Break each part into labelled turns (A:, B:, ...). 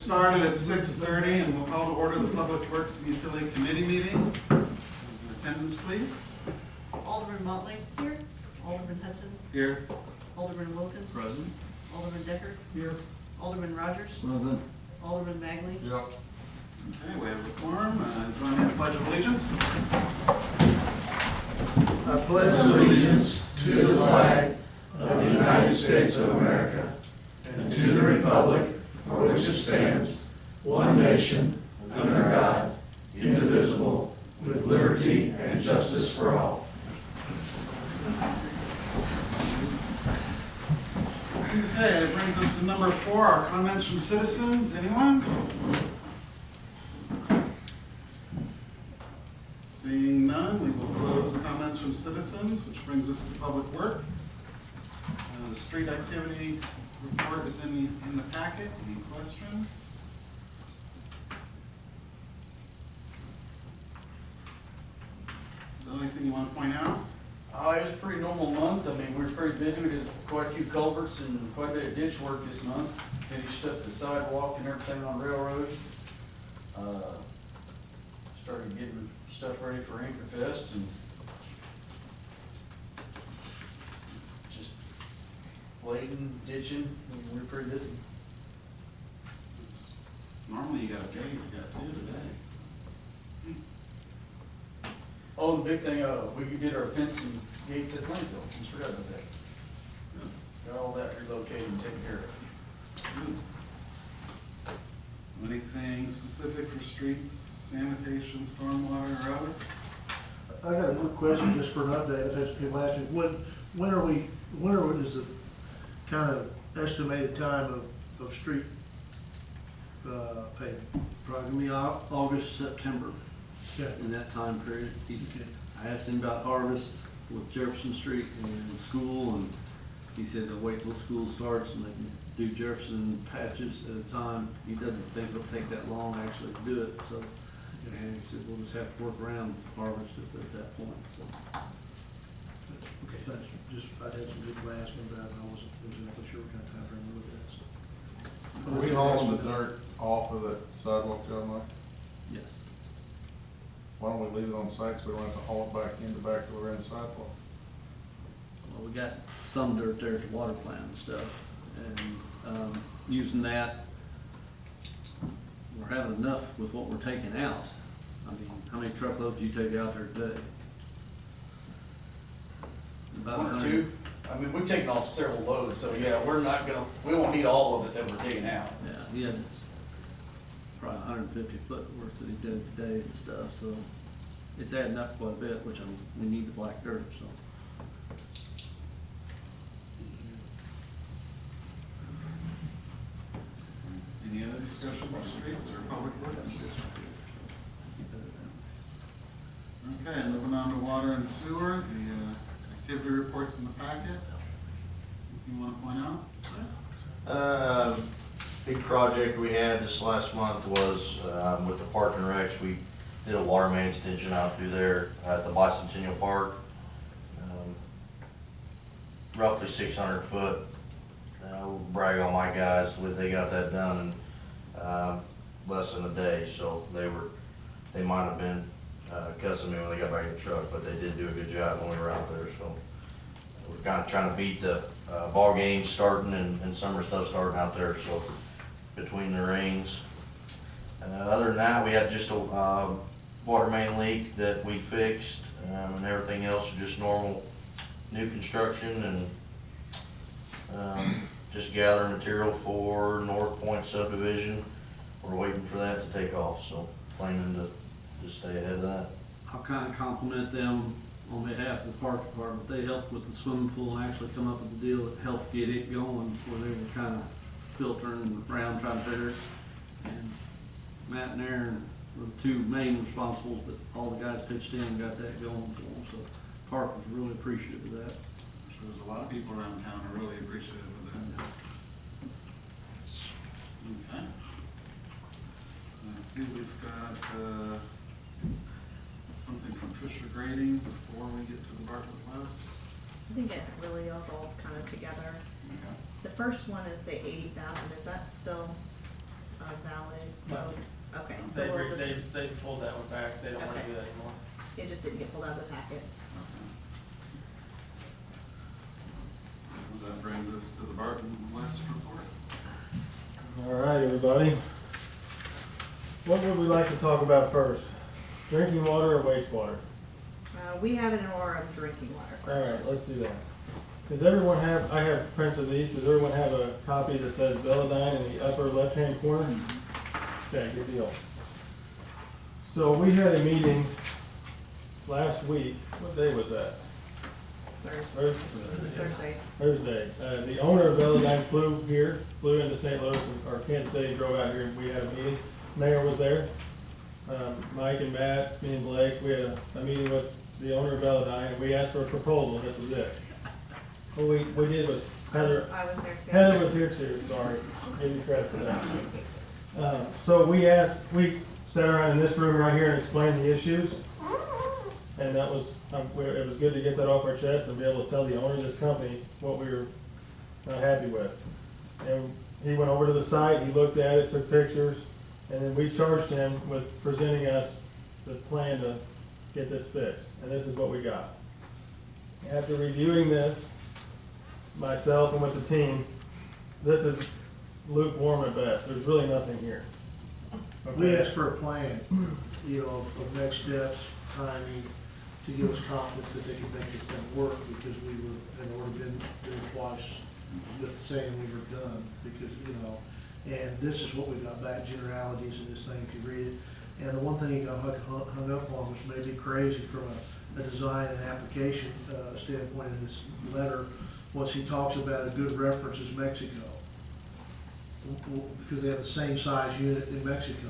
A: Started at 6:30 and we'll call to order the Public Works and Utility Committee meeting. Attendance, please.
B: Alderman Motley. Here. Alderman Hudson.
A: Here.
B: Alderman Wilkins.
A: Present.
B: Alderman Decker.
A: Here.
B: Alderman Rogers.
A: Present.
B: Alderman Magley.
A: Yep. Okay, we have a quorum. Join me in the Pledge of Allegiance.
C: I pledge allegiance to the flag of the United States of America and to the republic for which it stands, one nation, under God, indivisible, with liberty and justice for all.
A: Okay, that brings us to number 4, our comments from citizens. Anyone? Seeing none, we will close comments from citizens, which brings us to Public Works. The street activity report is in the packet. Any questions? The only thing you want to point out?
D: It was a pretty normal month. I mean, we were pretty busy. We did quite a few culverts and quite a bit of ditch work this month. Finished up the sidewalk and everything on Railroad. Started getting stuff ready for Anchorfest and just blading, ditching. We were pretty busy.
A: Normally you got a day, you got 2 today.
D: Oh, the big thing, we did our fence and gates at Plainville. Just forgot about that. Got all that relocated and taken care of.
A: Good. So anything specific for streets, sanitation, stormwater, or other?
C: I got a quick question just for an update. I've had some people ask me, when is the kind of estimated time of street paving?
E: Probably August, September,
C: Okay.
E: in that time period. I asked him about harvest with Jefferson Street and school, and he said they'll wait till school starts and they can do Jefferson patches at a time. He doesn't think it'll take that long actually to do it, so. And he said we'll just have to work around harvest at that point, so.
C: Okay, thanks. Just, I'd had some people asking about it, and I wasn't exactly sure what kind of time frame we looked at, so.
F: Are we hauling the dirt off of the sidewalk, John, Mike?
E: Yes.
F: Why don't we leave it on site so we don't have to haul it back in the back of around the sidewalk?
E: Well, we got some dirt there at the water plant and stuff, and using that, we're having enough with what we're taking out. I mean, how many truckloads do you take out there today? About
D: 1 or
E: 100.
D: 2. I mean, we've taken off several loads, so yeah, we won't need all of it that we're digging out.
E: Yeah, he had probably 150 foot worth that he did today and stuff, so it's adding up quite a bit, which we need the black dirt, so.
A: Any other discussion about streets or public works? Okay, moving on to water and sewer, the activity reports in the packet. You want to point out?
G: Big project we had this last month was with the Park and Recs. We did a water main extension out through there at the Bicentennial Park. Roughly 600 foot. Brag on my guys, they got that done in less than a day, so they might have been cussing me when they got back in the truck, but they did do a good job when we were out there, so. We're kind of trying to beat the ball games starting and summer stuff starting out there, so between the rains. Other than that, we had just a water main leak that we fixed, and everything else is just normal new construction and just gathering material for North Point subdivision. We're waiting for that to take off, so planning to just stay ahead of that.
E: I'll kind of compliment them on behalf of the park department. They helped with the swimming pool and actually come up with a deal that helped get it going, where they were kind of filtering around trying to figure it. And Matt and Aaron were the 2 main responsibles, but all the guys pitched in and got that going for them. So Park was really appreciative of that.
A: So there's a lot of people around town who are really appreciative of that. Okay. Let's see, we've got something from Fisher Grading before we get to the Bartlett House.
H: I think it really is all kind of together.
A: Okay.
H: The first one is the 80,000, is that still a valid
I: No.
H: vote? Okay, so we'll just,
I: They pulled that one back, they don't wanna
H: Okay.
I: do that anymore.
H: it just didn't get pulled out of the packet.
A: Well, that brings us to the Barton West report.
C: All right, everybody. What would we like to talk about first? Drinking water or wastewater?
H: We have it in order of drinking water
C: All right,
H: first.
C: let's do that. Does everyone have, I have prints of these, does everyone have a copy that says Velodyne in the upper left-hand corner? Okay, good deal. So we had a meeting last week, what day was that?
H: Thursday.
C: Thursday. The owner of Velodyne flew into St. Louis, or Kansas City, drove out here, and we had a meeting. Mayor was there. Mike and Matt, me and Blake, we had a meeting with the owner of Velodyne, and we asked for a proposal, and this is it. What we did was, Heather
H: I was there too.
C: Heather was here too, sorry, give you credit for that. So we sat around in this room right here and explained the issues. And that was, it was good to get that off our chest and be able to tell the owner of this company what we were not happy with. And he went over to the site, he looked at it, took pictures, and then we charged him with presenting us the plan to get this fixed. And this is what we got. After reviewing this, myself and with the team, this is lukewarm at best. There's really nothing here.
J: We asked for a plan, of next steps, timing, to give us confidence that they could make this thing work, because we had already been twice with saying we were done, because, and this is what we got back, generalities in this thing, if you read it. And the one thing he got hung up on, which may be crazy from a design and application standpoint in this letter, was he talks about a good reference is Mexico, because they have the same size unit in Mexico.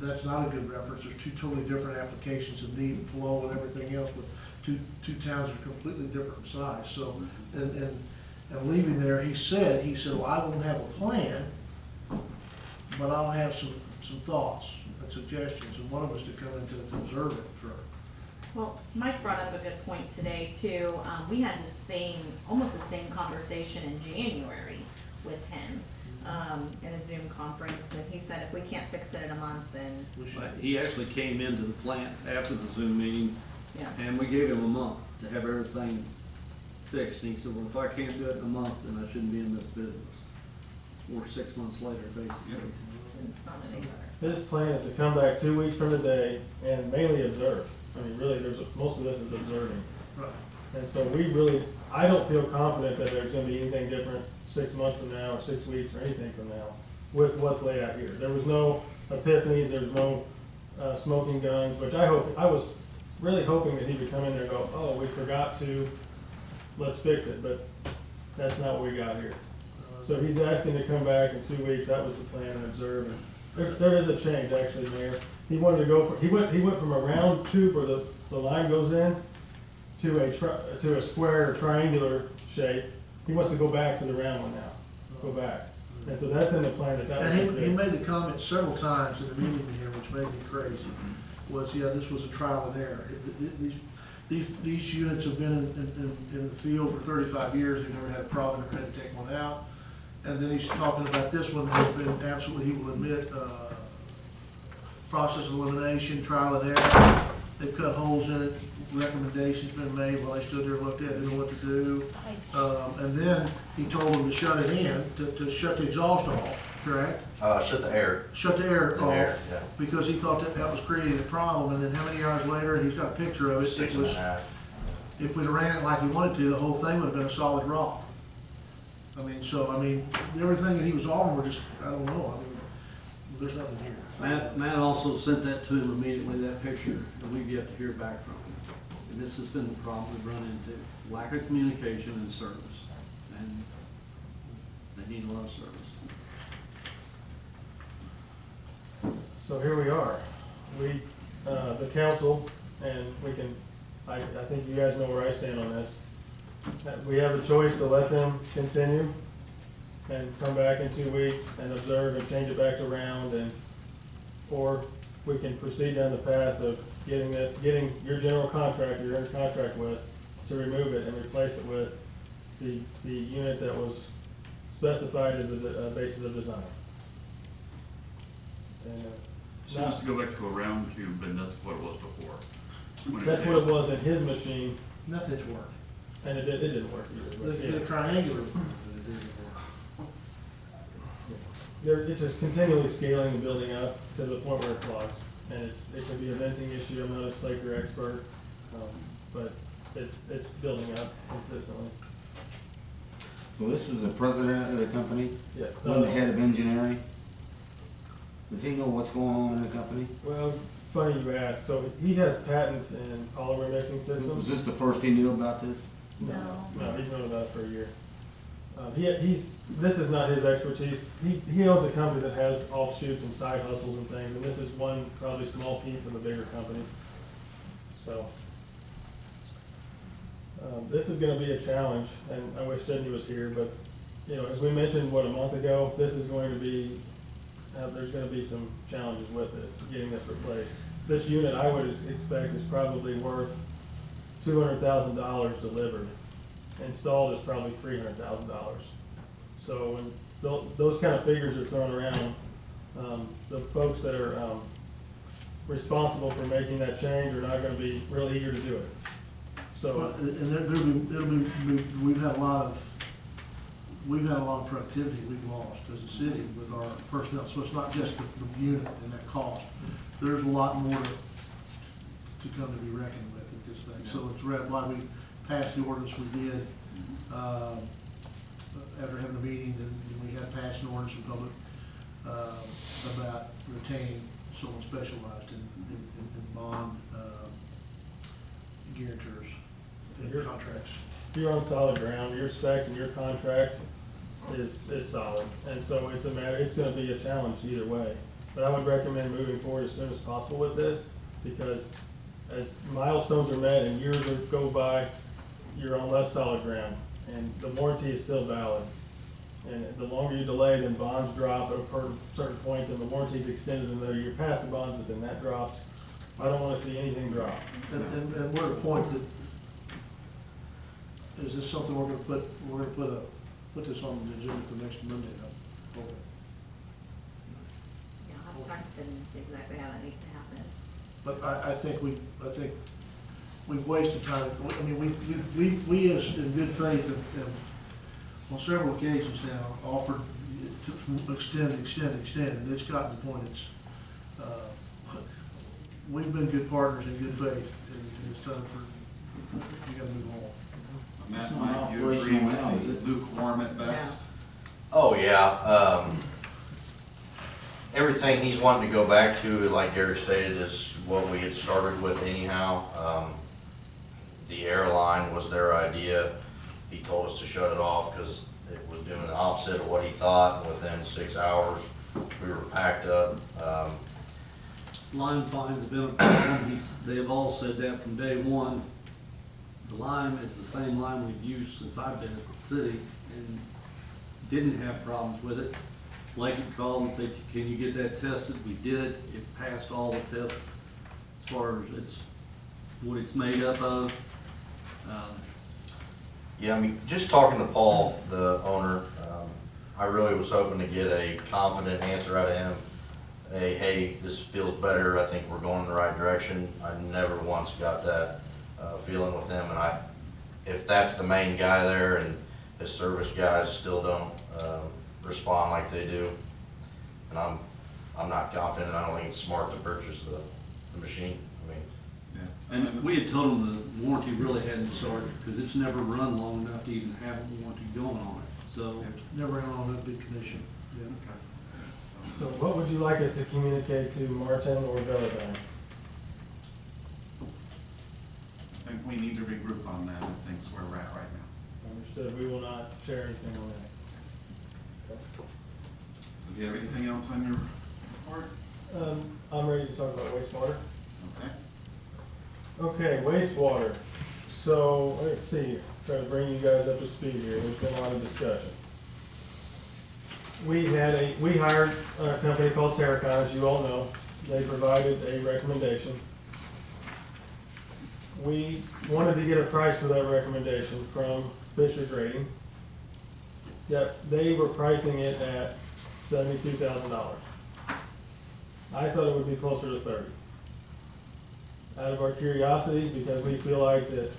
J: That's not a good reference. There's two totally different applications of need and flow and everything else, but two towns are completely different in size. So, and leaving there, he said, well, I won't have a plan, but I'll have some thoughts and suggestions, and one of us to come in to observe it for.
H: Well, Mike brought up a good point today too. We had almost the same conversation in January with him, in a Zoom conference, and he said if we can't fix it in a month, then,
E: But he actually came into the plant after the Zoom meeting,
H: yeah.
E: and we gave him a month to have everything fixed. And he said, well, if I can't do it in a month, then I shouldn't be in this business. Or 6 months later, basically.
H: It's not any better.
C: His plan is to come back 2 weeks from today and mainly observe. I mean, really, most of this is observing.
J: Right.
C: And so I don't feel confident that there's gonna be anything different 6 months from now, or 6 weeks, or anything from now, with what's laid out here. There was no epiphanies, there was no smoking guns, which I was really hoping that he would come in there and go, oh, we forgot to, let's fix it, but that's not what we got here. So he's asking to come back in 2 weeks, that was the plan, and observe. And there is a change, actually, Mayor. He wanted to go, he went from a round tube where the line goes in to a square or triangular shape. He wants to go back to the round one now, go back. And so that's in the plan that
J: And
C: was.
J: he made the comment several times in the meeting here, which made me crazy, was, this was a trial and error. These units have been in the field for 35 years, they've never had a problem, never had to take one out. And then he's talking about this one has been absolutely, he will admit, process of elimination, trial and error. They've cut holes in it, recommendations been made while they stood there and looked at it, didn't know what to do. And then he told them to shut it in, to shut the exhaust off, correct?
G: Shut the air.
J: Shut the air
G: The air,
J: off,
G: yeah.
J: because he thought that was creating a problem. And then how many hours later, and he's got a picture of it,
G: Six
J: it
G: and a
J: was,
G: half.
J: if we'd ran it like he wanted to, the whole thing would have been a solid rock. Everything that he was offering were just, I don't know, there's nothing here.
E: Matt also sent that to him immediately, that picture, and we've yet to hear back from him. And this has been the problem we've run into, lack of communication and service. And they need a lot of service.
C: So here we are. The council, and I think you guys know where I stand on this. We have a choice to let them continue and come back in 2 weeks and observe and change it back to round, or we can proceed down the path of getting your general contractor you're in contract with to remove it and replace it with the unit that was specified as a basis of design.
I: And,
K: She wants to go back to a round tube, and that's what it was before. When
I: that's what it was in his machine,
J: Nothing's worked.
I: and it didn't work either.
J: They
I: but
J: did
I: yeah.
J: a triangular, but it didn't work.
I: It's just continually scaling and building up to the point where it clogs. And it can be a venting issue, I'm not a Slaker expert, but it's building up consistently.
C: So this was the president of the company,
I: Yeah.
C: one the head of engineering? Does he know what's going on in the company?
I: Well, funny you ask, so he has patents in polymer mixing
C: Was
I: systems.
C: this the first he knew about this?
H: No.
I: No, he's known about it for a year. This is not his expertise. He owns a company that has offshoots and side hustles and things, and this is one probably small piece of a bigger company. So, this is gonna be a challenge, and I wish Sydney was here, but, you know, as we mentioned, a month ago, this is going to be, there's gonna be some challenges with this, getting this replaced. This unit, I would expect, is probably worth $200,000 delivered. Installed is probably $300,000. So when those kind of figures are thrown around, the folks that are responsible for making that change are not gonna be real eager to do it.
J: Well,
I: So,
J: and it'll be, we've had a lot of productivity we've lost as a city with our personnel, so it's not just the unit and that cost. There's a lot more to come to be reckoned with at this thing, so it's why we passed the ordinance we did, after having a meeting, then we have passed an ordinance in public, about retaining someone specialized in bond, guarantors and contracts.
I: you're on solid ground, your specs and your contract is solid. And so it's gonna be a challenge either way. But I would recommend moving forward as soon as possible with this, because as milestones are met and years go by, you're on less solid ground, and the warranty is still valid. And the longer you delay, then bonds drop at a certain point, then the warranty is extended another year past the bonds, but then that drops. I don't wanna see anything drop.
J: And we're at a point that, is this something we're gonna put this on the agenda for next Monday? I hope.
H: Yeah, I'll talk to Sydney and see exactly how that needs to happen.
J: But I think we've wasted time. I mean, we as in good faith have on several occasions now offered to extend, and it's gotten to the point we've been good partners in good faith, and it's time for, you gotta move on.
A: Matt,
C: It's not
A: Mike, you agree
C: operational now,
A: with
C: is
A: the
C: it?
A: lukewarm at best?
G: Oh, yeah, everything he's wanting to go back to, like Gary stated, is what we had started with anyhow. The airline was their idea. He told us to shut it off because it was doing the opposite of what he thought, and within 6 hours, we were packed up.
E: Lime fines have been a problem. They have all said that from day one. The lime is the same lime we've used since I've been at the city and didn't have problems with it. Blake had called and said, can you get that tested? We did it. It passed all the tests as far as what it's made up of.
G: Yeah, I mean, just talking to Paul, the owner, I really was hoping to get a confident answer out of him. Hey, this feels better, I think we're going in the right direction. I never once got that feeling with him, and if that's the main guy there and his service guys still don't respond like they do, and I'm not confident, I don't think it's smart to purchase the machine. I mean,
A: Yeah.
E: And we had told them the warranty really hadn't started because it's never run long enough to even have a warranty going on it. So
J: Never in on that big condition. Yeah.
A: Okay.
I: So what would you like us to communicate to Martin or Velodyne?
A: I think we need to regroup on that, I think's where we're at right now.
I: Understood, we will not share anything on that.
A: So do you have anything else on your report?
I: I'm ready to talk about wastewater.
A: Okay.
I: Okay, wastewater. So, let's see, try to bring you guys up to speed here. There's been a lot of discussion. We hired a company called Terracon, as you all know. They provided a recommendation. We wanted to get a price for that recommendation from Fisher Grading. Yep, they were pricing it at $72,000. I thought it would be closer to 30. Out of our curiosity, because we feel like that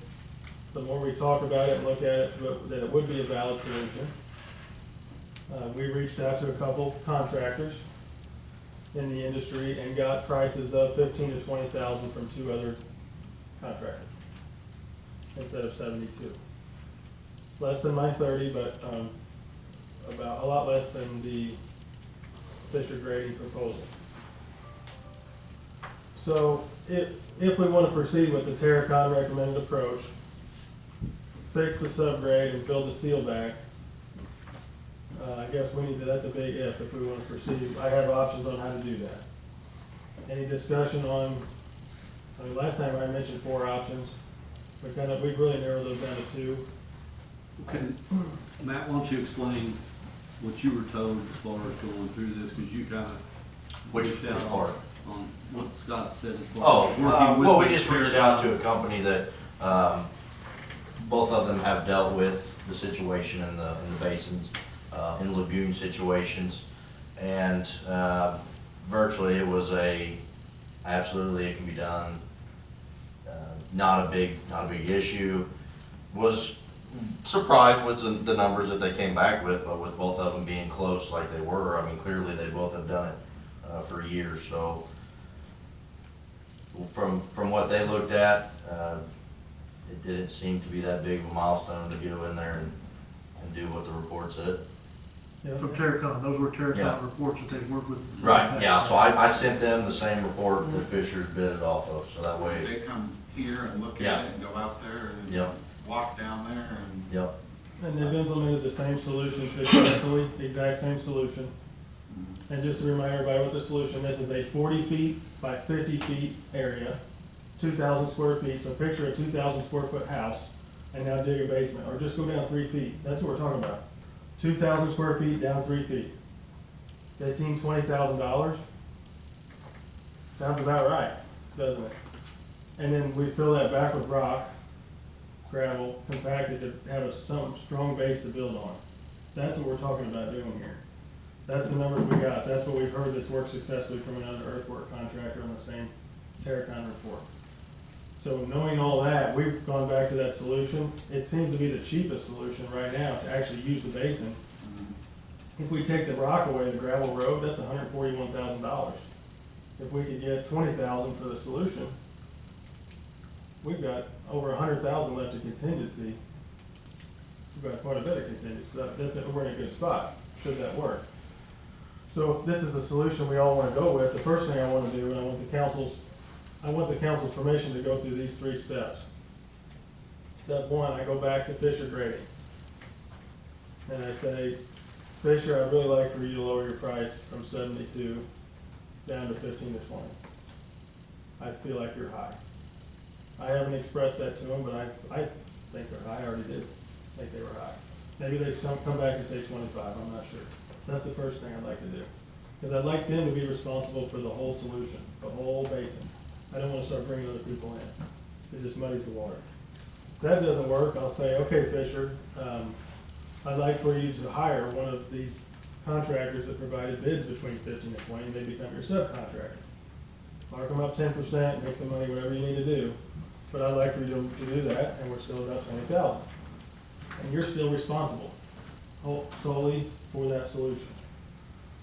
I: the more we talk about it and look at it, that it would be a valid solution. We reached out to a couple contractors in the industry and got prices of $15,000 to $20,000 from 2 other contractors instead of 72. Less than my 30, but about a lot less than the Fisher grading proposal. So if we want to proceed with the Terracon recommended approach, fix the subgrade and build the seal back, I guess we need to, that's a big if we want to proceed. I have options on how to do that. Any discussion on, I mean, last time I mentioned 4 options. We've really narrowed those down to 2.
E: Matt, why don't you explain what you were told as far as going through this, because you kind of.
G: Which part?
E: On what Scott said as far
G: Oh,
E: as working with
G: well, we
E: the
G: just reached out to a company that, both of them have dealt with the situation in the basins, in lagoon situations. And, virtually it was absolutely it can be done. Not a big issue. Was surprised with the numbers that they came back with, but with both of them being close like they were, I mean, clearly they both have done it for years. So from what they looked at, it didn't seem to be that big of a milestone to go in there and do what the report said.
J: From Terracon, those were
G: Yeah.
J: Terracon reports that they worked with.
G: Right, yeah, so I sent them the same report that Fisher's bid it off of, so that way,
A: They come here and look
G: Yeah.
A: at it and go out there and
G: Yep.
A: walk down there and.
G: yep,
I: And they've implemented the same solution successfully, the exact same solution. And just to remind everybody what the solution is a 40 feet by 50 feet area, 2,000 square feet. So picture a 2,000 square foot house and now dig a basement, or just go down 3 feet. That's what we're talking about. 2,000 square feet down 3 feet. $15,000, $20,000. Sounds about right, doesn't it? And then we fill that back with rock, gravel, compacted to have some strong base to build on. That's what we're talking about doing here. That's the numbers we got. That's what we've heard that's worked successfully from another earthwork contractor on the same Terracon report. So knowing all that, we've gone back to that solution. It seems to be the cheapest solution right now to actually use the basin. If we take the rock away, the gravel road, that's $141,000. If we could get $20,000 for the solution, we've got over $100,000 left of contingency. We've got quite a bit of contingency. So we're in a good spot, should that work. So if this is the solution we all want to go with, the first thing I want to do, and I want the council's permission to go through these 3 steps. Step 1, I go back to Fisher grading. And I say, Fisher, I'd really like for you to lower your price from 72 down to 15 to 20. I feel like you're high. I haven't expressed that to them, but I think they're high. I already did think they were high. Maybe they come back and say 25, I'm not sure. That's the first thing I'd like to do. Because I'd like them to be responsible for the whole solution, the whole basin. I don't want to start bringing other people in. It just muddies the water. If that doesn't work, I'll say, okay, Fisher, I'd like for you to hire one of these contractors that provided bids between 15 and 20, and they become your subcontractor. Mark them up 10%, make some money, whatever you need to do. But I'd like for you to do that, and we're still about 20,000. And you're still responsible solely for that solution.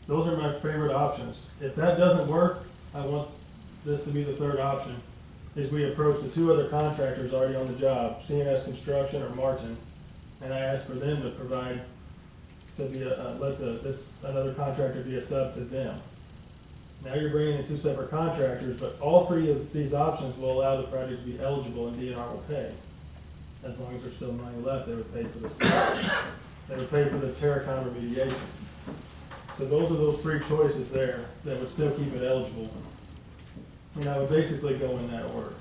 I: Those are my favorite options. If that doesn't work, I want this to be the 3rd option, is we approach the 2 other contractors already on the job, CNS Construction or Martin, and I ask for them to provide, to be another contractor be a sub to them. Now you're bringing in 2 separate contractors, but all 3 of these options will allow the project to be eligible and DNR will pay. As long as there's still money left, they would pay for the they would pay for the Terracon remediation. So those are those 3 choices there that would still keep it eligible. And I would basically go in that order.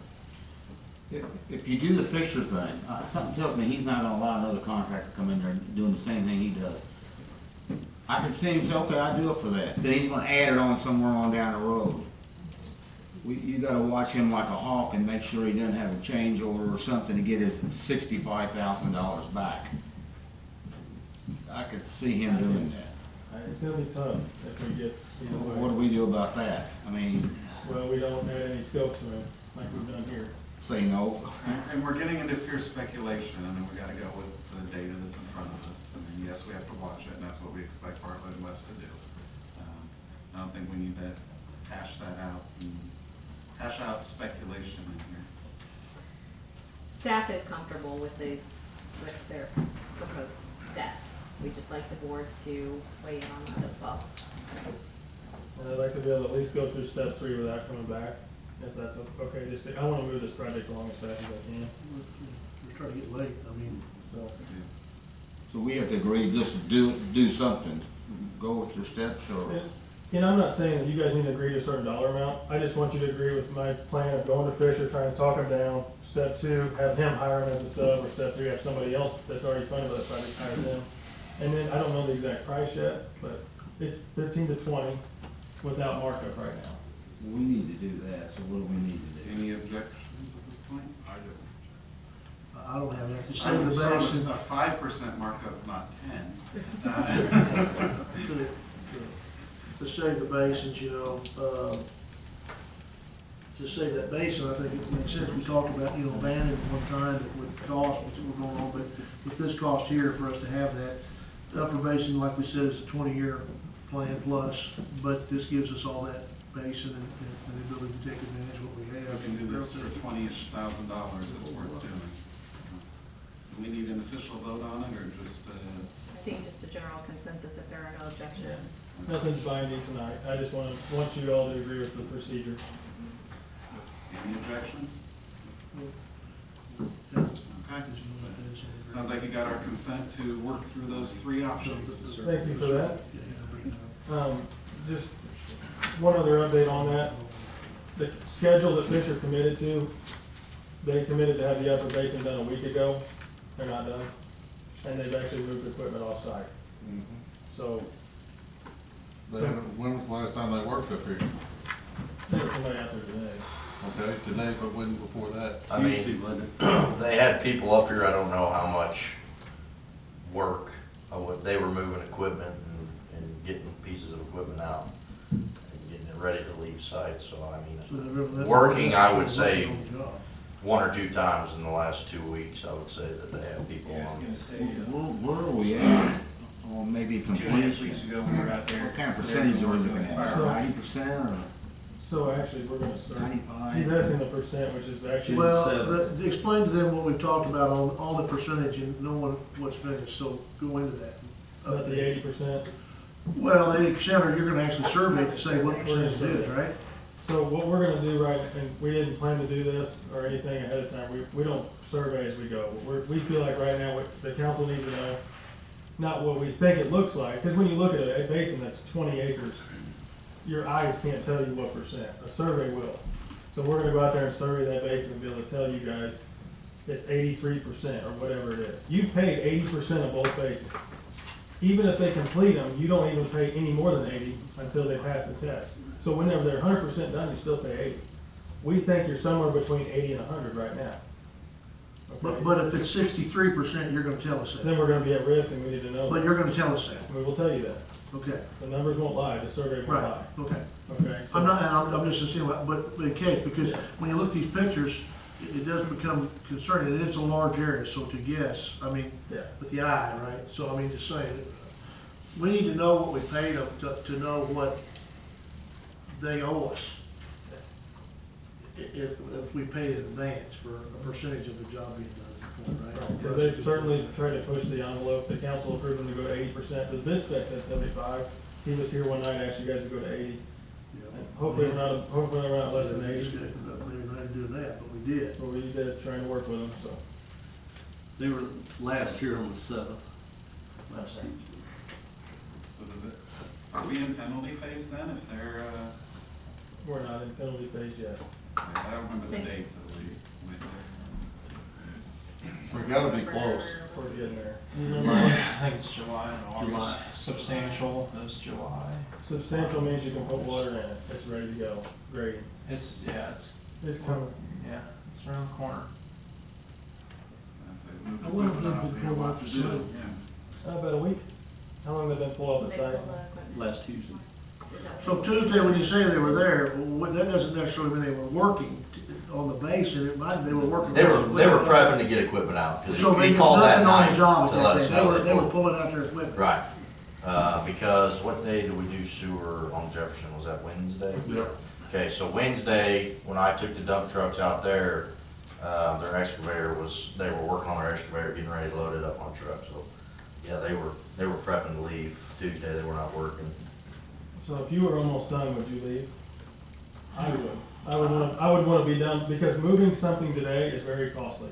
C: If you do the Fisher thing, something tells me he's not gonna allow another contractor to come in there doing the same thing he does. I could see him say, okay, I'll do it for that. Then he's gonna add it on somewhere on down the road. You gotta watch him like a hawk and make sure he doesn't have a change order or something to get his $65,000 back. I could see him doing that.
I: It's gonna be tough if we get either way.
C: What do we do about that? I mean,
I: Well, we don't add any scope to them like we've done here.
C: say no.
A: And we're getting into pure speculation. I mean, we gotta go with the data that's in front of us. I mean, yes, we have to watch it, and that's what we expect Bartlett and West to do. I don't think we need to hash that out and hash out speculation in here.
H: Staff is comfortable with their proposed steps. We'd just like the board to weigh in on that as well.
I: And I'd like to be able to at least go through step 3 without coming back, if that's okay. I want to move this project along as fast as I can,
J: We're starting to get late, I mean,
I: so.
C: So we have to agree just to do something, go with your steps or?
I: And I'm not saying that you guys need to agree to a certain dollar amount. I just want you to agree with my plan of going to Fisher, trying to talk him down. Step 2, have him hire him as a sub, or step 3, have somebody else that's already funded by the project hire them. And then, I don't know the exact price yet, but it's 15 to 20 without markup right now.
C: We need to do that, so what do we need to do?
A: Any objections at this point?
K: I don't.
J: I don't have enough to
A: I
J: say
A: would
J: the
A: start
J: base.
A: with a 5% markup, not 10.
J: To save the basins, you know, to save that basin, I think it makes sense. We talked about, you know, banning one time with cost, what's going on, but with this cost here, for us to have that, the upper basin, like we said, is a 20-year plan plus, but this gives us all that basin and the ability to take advantage of what we have.
A: We can do this for $20,000-ish, it's worth doing. Do we need an official vote on it, or just,
H: I think just a general consensus if there are no objections.
I: Nothing's binding tonight. I just want you all to agree with the procedure.
A: any objections?
J: Yeah.
A: Okay. Sounds like you got our consent to work through those 3 options.
I: Thank you for that. Just one other update on that. The schedule that Fisher committed to, they committed to have the upper basin done a week ago. They're not done. And they've actually moved equipment off-site. So,
F: When was the last time they worked up here?
I: there's somebody out there today.
F: Okay, today, but when before that?
G: I mean, they had people up here, I don't know how much work, they were moving equipment and getting pieces of equipment out and getting it ready to leave site, so I mean, working, I would say 1 or 2 times in the last 2 weeks, I would say that they have people on.
C: Where are we at? Or maybe
L: 2.5
C: complete?
L: weeks ago, we were out there.
C: What kind of percentage are we looking at?
I: So-
C: 90% or
I: So actually, we're gonna serve,
C: 95?
I: he's asking the percent, which is actually.
J: Well,
E: 7.
J: explain to them what we've talked about on the percentage and knowing what's finished, so go into that.
I: About the 80%.
J: Well, 80%, or you're gonna actually survey to say what percentage it is, right?
I: So what we're gonna do, right, and we didn't plan to do this or anything ahead of time, we don't survey as we go. We feel like right now, what the council needs to know, not what we think it looks like, because when you look at a basin that's 20 acres, your eyes can't tell you what percent, a survey will. So we're gonna go out there and survey that basin and be able to tell you guys it's 83% or whatever it is. You paid 80% of both basins. Even if they complete them, you don't even pay any more than 80 until they pass the test. So whenever they're 100% done, you still pay 80. We think you're somewhere between 80 and 100 right now. Okay?
J: But if it's 63%, you're gonna tell us that.
I: Then we're gonna be at risk and we need to know.
J: But you're gonna tell us that.
I: We will tell you that.
J: Okay,
I: The numbers won't lie, the survey won't
J: right,
I: lie.
J: okay.
I: Okay? So-
J: I'm not, and I'm just assuming, but in case, because when you look at these pictures, it does become concerning, and it's a large area, so to guess, I mean,
I: Yeah.
J: with the eye, right? So, I mean, just saying, we need to know what we paid them to know what they owe us. If we paid in advance for a percentage of the job being done, right?
I: So they've certainly tried to push the envelope. The council approved them to go to 80%. The bid spec says 75. He was here one night, asked you guys to go to 80. And hopefully we're not less than 80.
J: We were not doing that, but we did.
I: But we did, trying to work with them, so.
E: They were last here on the 7th, last Tuesday.
A: So are we in penalty phase then, if they're,
I: We're not in penalty phase yet.
A: I don't remember the dates that we went
F: We gotta be close.
I: We're getting there.
L: I think it's July and
E: July.
L: August. Substantial is July.
I: Substantial means you can put water in it. It's ready to go. Great.
L: It's
I: It's coming.
L: it's around the corner.
A: I
J: wonder if they could pull off the site.
A: Yeah.
I: About a week. How long have they been pulled off the
H: They
I: site?
H: pull the equipment.
E: Last Tuesday.
H: Is that
J: So
H: what-
J: Tuesday, when you say they were there, that doesn't necessarily mean they were working on the base, and it might, they were working.
G: They were prepping to get equipment out, cause
J: So they
G: he
J: did
G: called that
J: nothing on
G: night
J: the
G: to
J: job at
G: let
J: that
G: us
J: day,
G: know.
J: they were pulling out their equipment.
G: Right, because what day did we do sewer on Jefferson, was that Wednesday?
F: Yep.
G: Okay, so Wednesday, when I took the dump trucks out there, their excavator they were working on their excavator, getting ready to load it up on truck, so, yeah, they were prepping to leave Tuesday, they were not working.
I: So if you were almost done, would you leave? I would. I would wanna be done, because moving something today is very costly.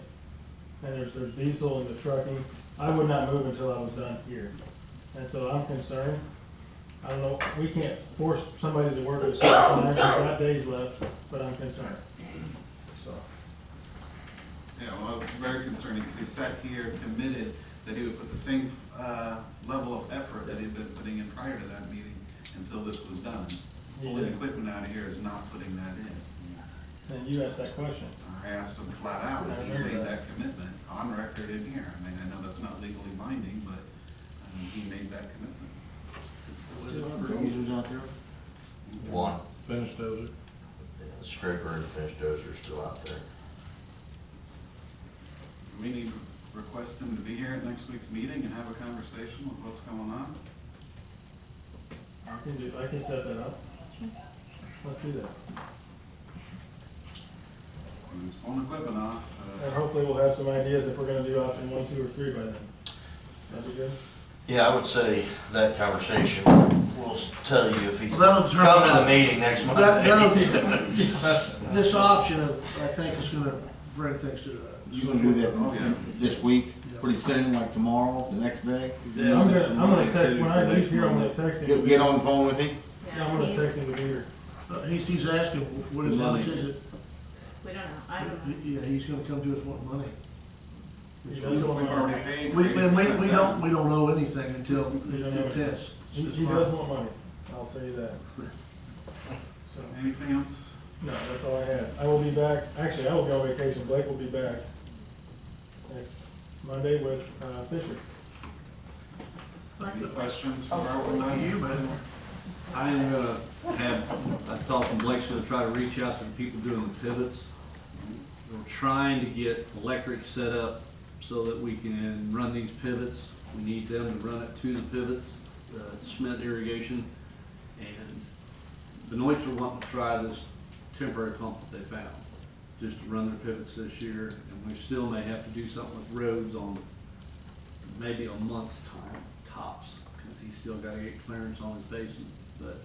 I: And there's diesel in the trucking. I would not move until I was done here. And so I'm concerned. I don't know, we can't force somebody to work at a certain time, we've got days left, but I'm concerned. So,
A: Yeah, well, it's very concerning, because he sat here committed that he would put the same, level of effort that he'd been putting in prior to that meeting until this was done.
I: He
A: Pulling
I: did.
A: equipment out of here is not putting that in.
I: and you asked that question.
A: I asked him flat out,
I: I
A: if he
I: remember
A: made
I: that.
A: that commitment on record in here. I mean, I know that's not legally binding, but, he made that commitment.
F: Dozers out there?
G: One,
F: Finished dozer.
G: the scraper and finish dozer are still out there.
A: We need to request him to be here at next week's meeting and have a conversation with what's going on.
I: I can set that up. Let's do that.
A: When he's pulling equipment off,
I: And hopefully we'll have some ideas if we're gonna do option 1, 2, or 3 by then. That'd be good.
G: Yeah, I would say that conversation will tell you if he's
J: Well, that'll
G: coming to the
J: determine-
G: meeting next Monday.
J: This option, I think, is gonna bring things to that.
C: You gonna do that
A: Oh, yeah.
C: this week, pretty soon, like tomorrow, the next day?
I: I'm gonna text, when I leave here, I'm gonna text him.
C: Get on the phone with him?
I: Yeah, I'm gonna
H: he's-
I: text him to be here.
J: He's asking, what is, how much is it?
H: We don't know, I don't know.
J: Yeah, he's gonna come to us wanting money.
I: He does want
A: we've already
I: money.
A: paid.
J: We don't know anything until
I: We don't
J: the
I: know.
J: test.
I: He does want money, I'll tell you that. So,
A: Anything else?
I: no, that's all I had. I will be back, actually, I will be on vacation, Blake will be back next Monday with, Fisher.
A: Any questions for our
J: You,
A: organizer?
J: man.
E: I'm gonna I talked to Blake's gonna try to reach out to the people doing the pivots. We're trying to get electric set up so that we can run these pivots. We need them to run it to the pivots, Schmidt irrigation. And the Benoits are wanting to try this temporary pump that they found, just to run their pivots this year. And we still may have to do something with roads on maybe a month's time tops, because he's still gotta get clearance on his basin. But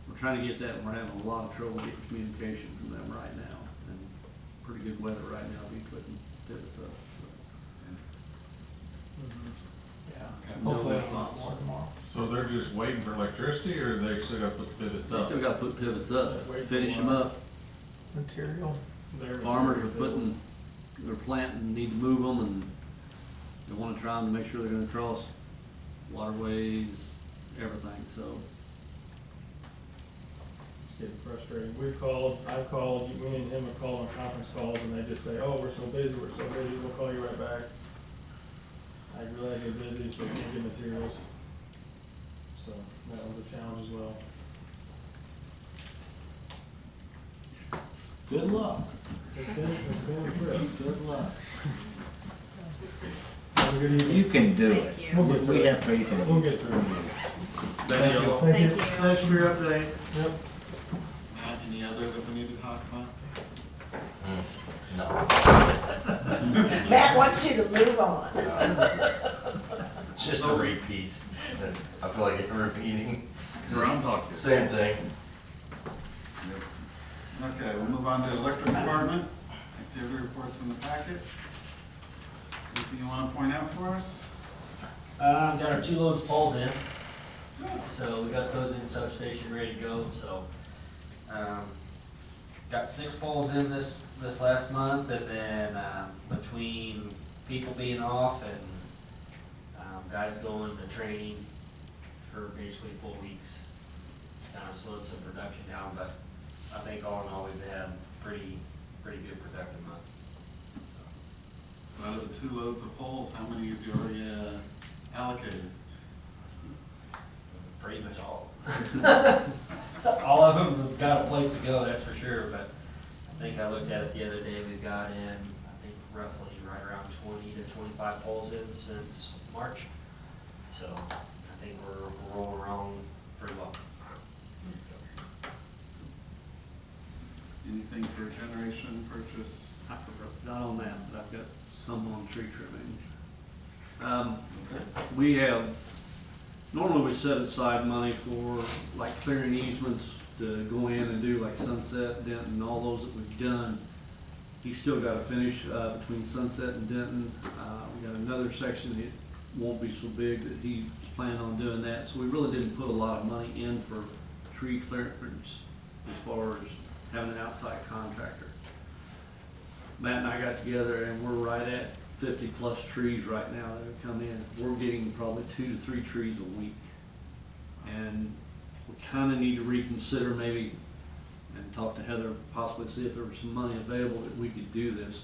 E: we're trying to get that, and we're having a lot of trouble getting communication from them right now. And pretty good weather right now to be putting pivots up.
L: Yeah.
A: Okay.
E: No
L: Hopefully,
E: response.
L: more tomorrow.
F: So they're just waiting for electricity, or they still got to put the pivots
E: They
F: up?
E: still gotta put pivots up,
I: Wait for
E: finish
I: a
E: them
I: while.
E: up.
L: Material.
E: Farmers are putting, they're planting, need to move them, and they wanna try and make sure they're gonna cross waterways, everything, so.
I: It's getting frustrating. I've called, me and him have called on conference calls, and they just say, oh, we're so busy, we'll call you right back. I realize they're busy, so we can't get materials. So, that was a challenge as well.
C: Good luck.
I: It's been a trip.
C: Good luck.
I: Have a good evening.
C: You can do it.
H: Thank you.
I: We'll get through
C: We
I: it.
C: have faith in
I: We'll
C: you.
I: get through it.
E: Thank you.
H: Thank you.
J: Thanks for your update.
I: Yep.
A: Matt, any other that we need to talk about?
G: No,
B: Matt wants you to move on.
G: it's just a repeat. I feel like I'm repeating.
K: Groundhog Day.
G: Same thing.
A: Okay, we'll move on to electric department. Activity reports in the packet. Anything you want to point out for us?
M: Got our 2 loads poles in, so we got those in substation ready to go, so. Got 6 poles in this last month, and then, between people being off and, guys going to training for basically 4 weeks, kind of slowed some production down, but I think all in all, we've had pretty good productive month.
A: Out of the 2 loads of poles, how many have you already allocated?
M: Pretty much all. all of them have got a place to go, that's for sure, but I think I looked at it the other day, we've got in, I think roughly right around 20 to 25 poles in since March. So I think we're rolling around pretty well.
A: Anything for generation purchase?
E: I forgot, not on that, but I've got some on tree trimming. We have, normally we set aside money for like clearing easements to go in and do like Sunset, Denton, all those that we've done. He's still got to finish between Sunset and Denton. We got another section that won't be so big that he's planning on doing that. So we really didn't put a lot of money in for tree clearance as far as having an outside contractor. Matt and I got together and we're right at 50+ trees right now that have come in. We're getting probably 2 to 3 trees a week. And we kind of need to reconsider maybe and talk to Heather, possibly see if there was some money available that we could do this.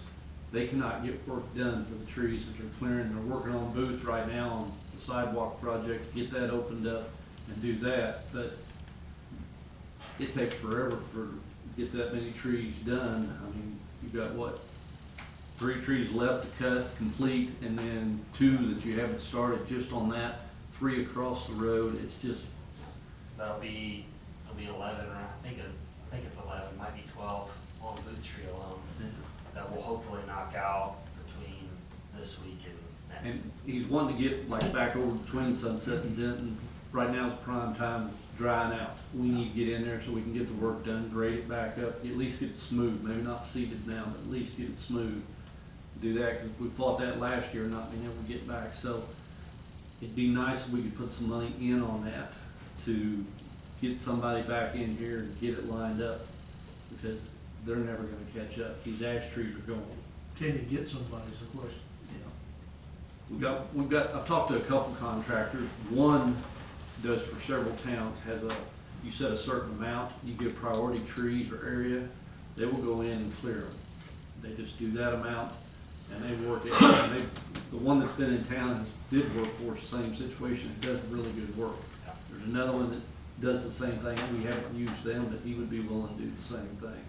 E: They cannot get work done for the trees that they're clearing. They're working on Booth right now on the sidewalk project, get that opened up and do that. But it takes forever to get that many trees done. I mean, you've got what, 3 trees left to cut, complete, and then 2 that you haven't started just on that, 3 across the road. It's just,
M: It'll be 11, or I think it's 11, might be 12 on Booth Tree alone. That will hopefully knock out between this week and next.
E: and he's wanting to get like back over between Sunset and Denton. Right now is prime time, it's drying out. We need to get in there so we can get the work done, grade it back up, at least get it smooth, maybe not seeded now, but at least get it smooth. Do that, because we fought that last year, not being able to get back. So it'd be nice if we could put some money in on that to get somebody back in here and get it lined up, because they're never gonna catch up. These ash trees are going.
J: Can you get somebody, is the question.
E: We've got, I've talked to a couple contractors. One does for several towns, has you set a certain amount, you give priority trees or area, they will go in and clear them. They just do that amount and they work it. And the one that's been in town did work for us, same situation, it does really good work. There's another one that does the same thing, we haven't used them, but he would be willing to do the same thing.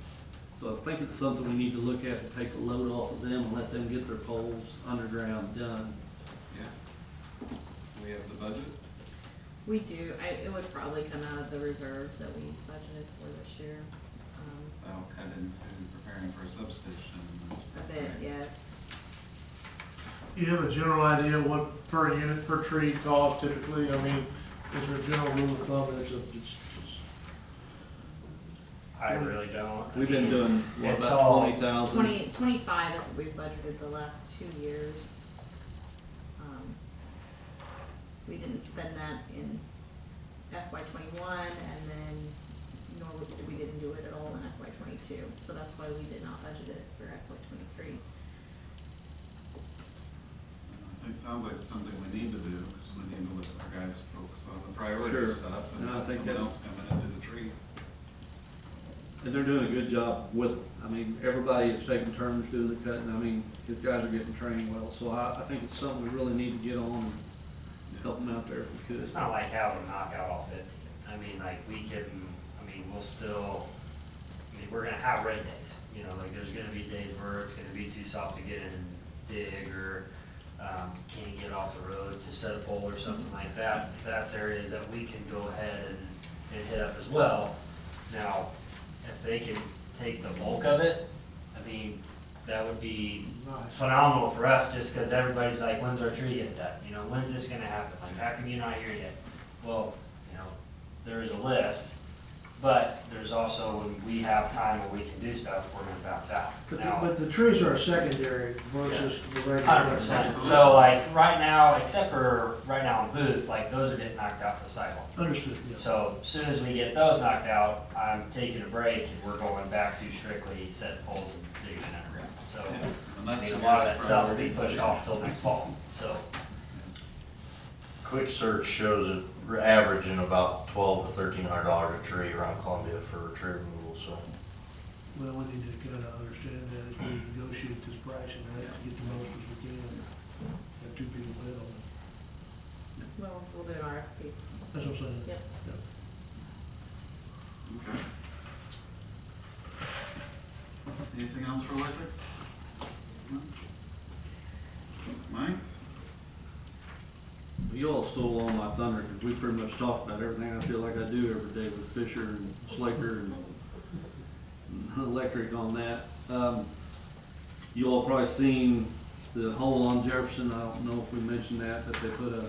E: So I think it's something we need to look at to take the load off of them and let them get their poles underground done.
A: Yeah. We have the budget?
H: We do, it would probably come out of the reserves that we budgeted for this year.
A: That'll cut into preparing for a substation. And stuff,
H: A bit,
A: right?
H: yes.
J: You have a general idea what per unit, per tree cost typically? I mean, is there a general rule of thumb that's
M: I really don't.
E: We've been doing, what,
M: It's
E: about
M: all-
E: 20,000?
H: 25 is what we've budgeted the last 2 years. We didn't spend that in FY '21, and then nor we didn't do it at all in FY '22, so that's why we did not budget it for FY '23.
A: I think it sounds like it's something we need to do, because we need to let our guys focus on the priority
E: Sure.
A: stuff, and
E: No, I
A: have
E: think
A: someone
E: that-
A: else come in and do the trees.
E: And they're doing a good job with it. I mean, everybody is taking turns doing the cutting. I mean, his guys are getting trained well, so I think it's something we really need to get on and help them out there if we could.
M: It's not like having a knockout all 50. I mean, like, we'll still, we're gonna have red days. You know, like, there's gonna be days where it's gonna be too soft to get in and dig, or can't get off the road to set a pole or something like that. That's areas that we can go ahead and hit up as well. Now, if they can take the bulk of it, I mean, that would be
J: nice.
M: phenomenal for us, just because everybody's like, when's our tree get done? You know, when's this gonna happen? Like, how come you're not here yet? Well, you know, there is a list, but there's also, when we have time where we can do stuff, we're gonna bounce out.
J: But the trees are secondary versus the regular.
M: 100%. So like, right now, except for right now in Booth, like, those are getting knocked out for the sidewalk.
J: Understood, yes.
M: So as soon as we get those knocked out, I'm taking a break and we're going back to strictly setting poles and digging it underground. So,
A: Yeah, and
M: I
A: that's
M: mean, a
A: your
M: lot of
A: guys'
M: that stuff will be
A: priorities.
M: pushed off till next fall, so.
G: Quick search shows it averaging about $1,200 to $1,300 a tree around Columbia for tree removal, so.
J: Well, we need to kind of understand that as we negotiate this pricing, right, to get the most as we can. Have 2 people bid on it.
H: Well, we'll do an RFP.
J: That's what I'm saying.
H: Yep.
A: Okay. Anything else for electric? No? Mike?
E: You all stole all my thunder, because we pretty much talked about everything I feel like I do every day with Fisher and Slaker and electric on that. You all probably seen the hole on Jefferson. I don't know if we mentioned that they put a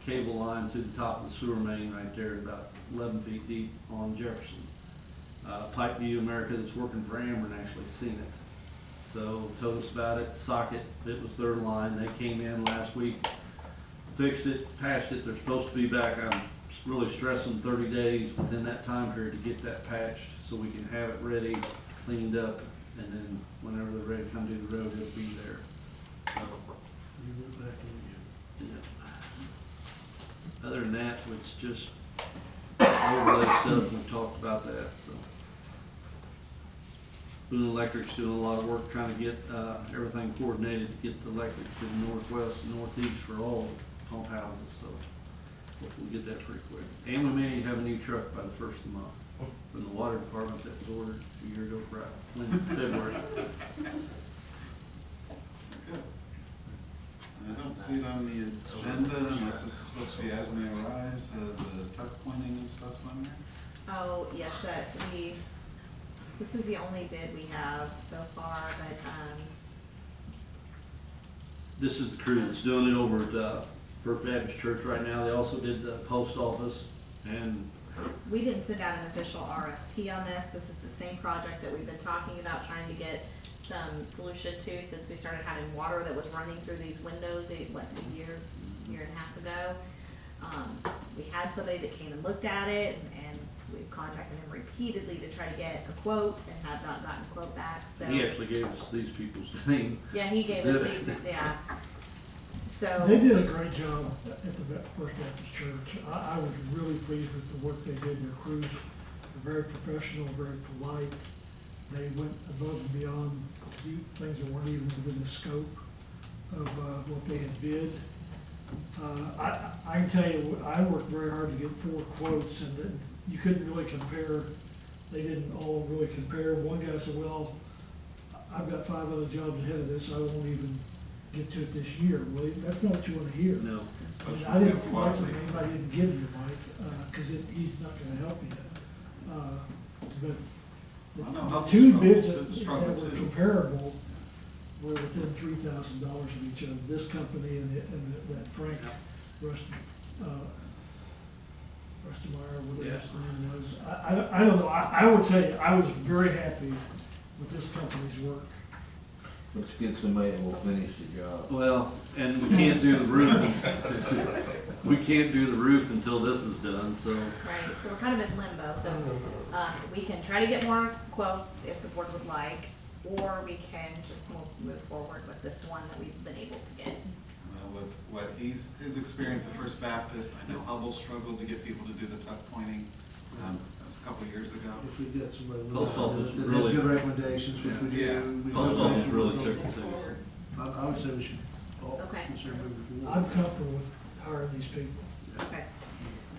E: cable line to the top of the sewer main right there, about 11 feet deep on Jefferson. Pipeview America that's working for Ameren actually seen it. So told us about it, socket, it was their line. They came in last week, fixed it, patched it. They're supposed to be back. I'm really stressing 30 days within that time period to get that patched so we can have it ready, cleaned up, and then whenever they're ready to come do the road, it'll be there. So,
J: You went back in again.
E: yeah. Other than that, it's just overlay stuff. We talked about that, so. Boone Electric's doing a lot of work trying to get everything coordinated to get the electric to the northwest and northeast for all pump houses, so hopefully we'll get that pretty quick. And we may have a new truck by the first of the month from the water department that was ordered a year ago, February.
A: Good. I don't see it on the agenda unless this is supposed to be as may arise, the tuck pointing and stuff's on there.
H: Oh, yes, this is the only bid we have so far, but,
E: This is the crew that's doing it over at First Baptist Church right now. They also did the post office, and
H: we didn't send out an official RFP on this. This is the same project that we've been talking about, trying to get some solution to since we started having water that was running through these windows, a year and a half ago. We had somebody that came and looked at it, and we've contacted him repeatedly to try to get a quote and have not gotten a quote back, so.
E: he actually gave us these people's name.
H: Yeah, he gave us these, yeah. So.
C: They did a great job at the First Baptist Church. I was really pleased with the work they did. Their crews were very professional, very polite. They went above and beyond things that weren't even within the scope of what they had bid. I can tell you, I worked very hard to get 4 quotes, and then you couldn't really compare. They didn't all really compare. One guy said, well, I've got 5 other jobs ahead of this. I won't even get to it this year. Well, that's not what you want to hear.
E: No.
C: I mean, I didn't, that's something anybody didn't give you, Mike, because he's not gonna help you. But the 2 bids that were comparable were within $3,000 of each other. This company and that Frank Rustemeyer, whatever his name was. I don't know. I will tell you, I was very happy with this company's work.
L: Let's get somebody that will finish the job.
E: Well, and we can't do the roof. We can't do the roof until this is done, so.
H: Right, so we're kind of in limbo, so, we can try to get more quotes if the board would like, or we can just move forward with this one that we've been able to get.
A: With what his experience at First Baptist, I know Hubble struggled to get people to do the tuck pointing, that was a couple of years ago.
J: If we get somebody
E: Post office
J: that has
E: really-
J: good recommendations, which we
A: Yeah.
J: do. we
E: Post
J: go
E: office
J: back and
E: really
J: look
E: took
J: over.
E: it to.
J: I would say we should all
H: Okay.
J: consider moving forward.
C: I'm comfortable with hiring these people.
H: Okay,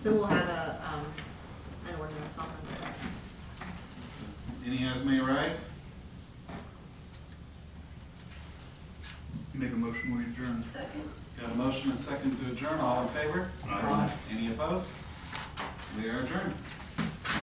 H: so we'll have an ordinance on them.
A: Any as may arise?
K: Make a motion, we adjourn.
B: Second.
A: Got a motion and second to adjourn, all in favor?
K: Aye.
A: Any opposed? We are adjourned.